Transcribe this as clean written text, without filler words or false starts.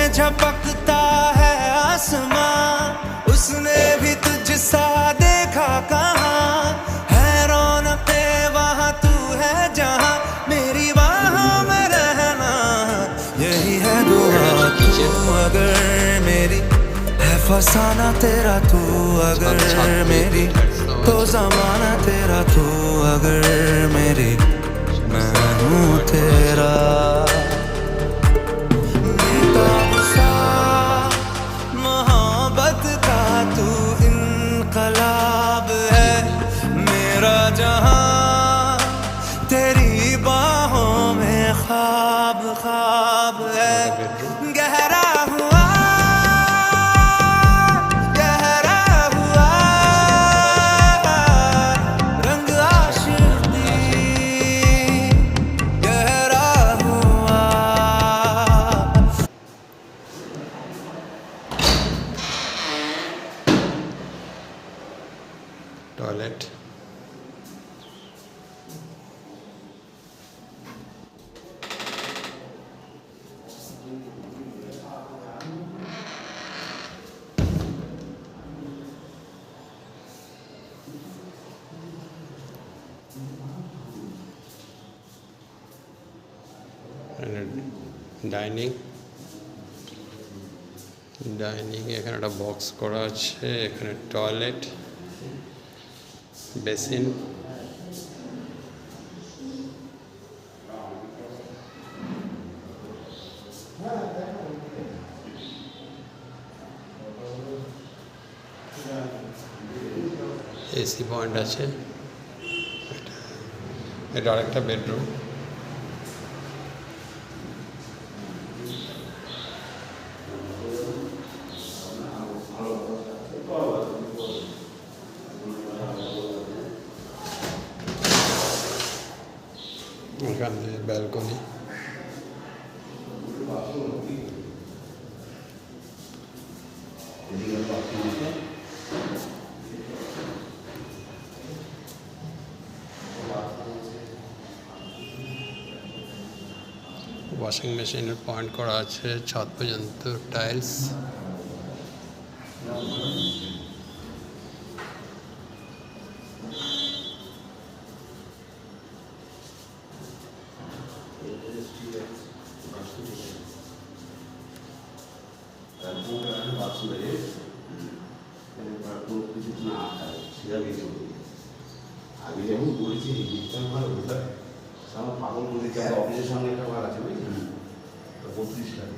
झपकता है आसमां, उसने भी तुझसा देखा कहाँ, है रौनके वहाँ तू है जहाँ, मेरी बाहों में रहना यही है दुआ। तू अगर मेरी है फसाना तेरा, तू अगर मेरी तो जमाना तेरा, तू अगर मेरी मैं हूँ तेरा। मोहब्बत का तू इनकलाब है, मेरा जहां तेरी बाहों में ख्वाब ख्वाब है। गहरा हुआ गहरा हुआ रंग आशिकी, गहरा हुआ। टॉयलेट, ডাইনিং, এখানে একটা বক্স করা আছে, এখানে টয়লেট, বেসিন, এসি পয়েন্ট আছে, এটা আরেকটা বেডরুম। এখানে ব্যালকনি, ওয়াশিং মেশিনের পয়েন্ট করা আছে, ছাদ পর্যন্ত টাইলস। আমি যেমন বলেছি জিততাম ভালো বুঝলাম, আমার পাগল বলেছি আমার অফিসের সামনে একটা ভাড়া আছে বুঝলি, 32 লাখ।